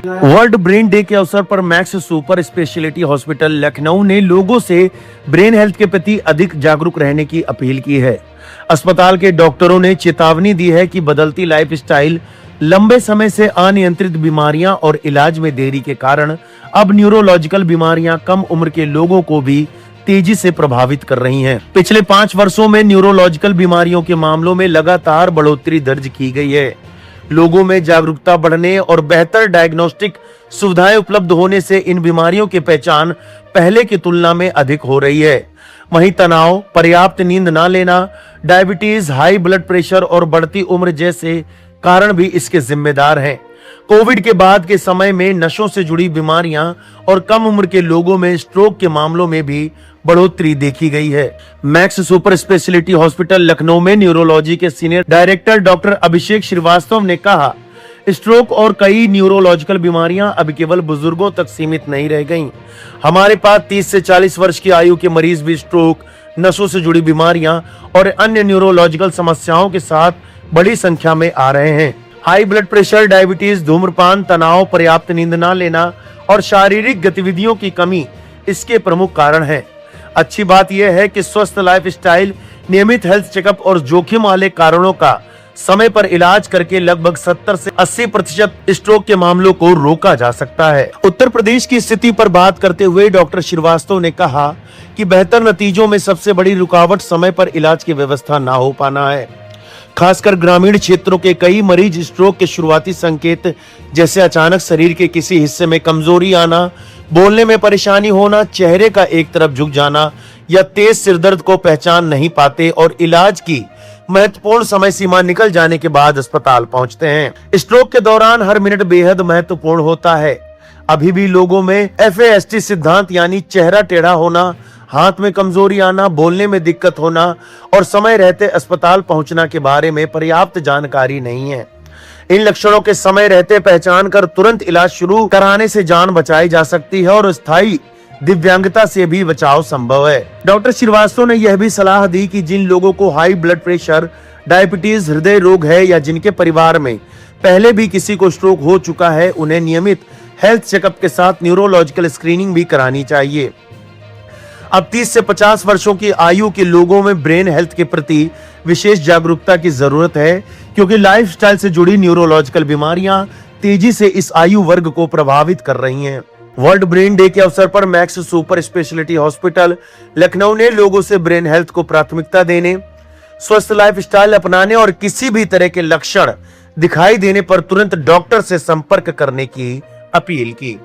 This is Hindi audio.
वर्ल्ड ब्रेन डे के अवसर पर max super speciality hospital Lucknow ने लोगों से ब्रेन हेल्थ के प्रति अधिक जागरूक रहने की अपील की है। अस्पताल के डॉक्टरों ने चेतावनी दी है कि बदलती लाइफस्टाइल, लंबे समय से अनियंत्रित बीमारियां और इलाज में देरी के कारण अब न्यूरोलॉजिकल बीमारियां कम उम्र के लोगों को भी तेजी से प्रभावित कर रही हैं। पिछले 5 वर्षों में न्यूरोलॉजिकल बीमारियों के मामलों में लगातार बढ़ोतरी दर्ज की गई है। लोगों में जागरूकता बढ़ने और बेहतर डायग्नोस्टिक सुविधाएं उपलब्ध होने से इन बीमारियों की पहचान पहले की तुलना में अधिक हो रही है। वहीं तनाव, पर्याप्त नींद न लेना, डायबिटीज, हाई ब्लड प्रेशर और बढ़ती उम्र जैसे कारण भी इसके जिम्मेदार हैं। कोविड के बाद के समय में नशों से जुड़ी बीमारियां और कम उम्र के लोगों में स्ट्रोक के मामलों में भी बढ़ोतरी देखी गई है। Max super speciality hospital Lucknow में न्यूरोलॉजी के सीनियर डायरेक्टर डॉक्टर अभिषेक श्रीवास्तव ने कहा, स्ट्रोक और कई न्यूरोलॉजिकल बीमारियां अब केवल बुजुर्गों तक सीमित नहीं रह गईं। हमारे पास 30 से 40 वर्ष की आयु के मरीज भी स्ट्रोक, नशों से जुड़ी बीमारियां और अन्य न्यूरोलॉजिकल समस्याओं के साथ बड़ी संख्या में आ रहे हैं। हाई ब्लड प्रेशर, डायबिटीज, धूम्रपान, तनाव, पर्याप्त नींद न लेना और शारीरिक गतिविधियों की कमी इसके प्रमुख कारण हैं। अच्छी बात यह है कि स्वस्थ लाइफस्टाइल, नियमित हेल्थ चेकअप और जोखिम वाले कारणों का समय पर इलाज करके लगभग 70 से 80% स्ट्रोक के मामलों को रोका जा सकता है। उत्तर प्रदेश की स्थिति पर बात करते हुए डॉक्टर श्रीवास्तव ने कहा कि बेहतर नतीजों में सबसे बड़ी रुकावट समय पर इलाज की व्यवस्था न हो पाना है। खासकर ग्रामीण क्षेत्रों के कई मरीज स्ट्रोक के शुरुआती संकेत जैसे अचानक शरीर के किसी हिस्से में कमजोरी आना, बोलने में परेशानी होना, चेहरे का एक तरफ झुक जाना या तेज सिरदर्द को पहचान नहीं पाते और इलाज की महत्वपूर्ण समय सीमा निकल जाने के बाद अस्पताल पहुंचते हैं। स्ट्रोक के दौरान हर मिनट बेहद महत्वपूर्ण होता है। अभी भी लोगों में FAST सिद्धांत यानी चेहरा टेढ़ा होना, हाथ में कमजोरी आना, बोलने में दिक्कत होना और समय रहते अस्पताल पहुंचना के बारे में पर्याप्त जानकारी नहीं है। इन लक्षणों के समय रहते पहचान कर तुरंत इलाज शुरू कराने से जान बचाई जा सकती है और स्थायी दिव्यांगता से भी बचाव संभव है। डॉक्टर श्रीवास्तव ने यह भी सलाह दी कि जिन लोगों को हाई ब्लड प्रेशर, डायबिटीज, हृदय रोग है या जिनके परिवार में पहले भी किसी को स्ट्रोक हो चुका है, उन्हें नियमित हेल्थ चेकअप के साथ न्यूरोलॉजिकल स्क्रीनिंग भी करानी चाहिए। अब 30 से 50 वर्षों की आयु के लोगों में ब्रेन हेल्थ के प्रति विशेष जागरूकता की जरूरत है, क्योंकि लाइफस्टाइल से जुड़ी न्यूरोलॉजिकल बीमारियां तेजी से इस आयु वर्ग को प्रभावित कर रही हैं। वर्ल्ड ब्रेन डे के अवसर पर max super speciality hospital Lucknow ने लोगों से ब्रेन हेल्थ को प्राथमिकता देने, स्वस्थ लाइफस्टाइल अपनाने और किसी भी तरह के लक्षण दिखाई देने पर तुरंत डॉक्टर से संपर्क करने की अपील की।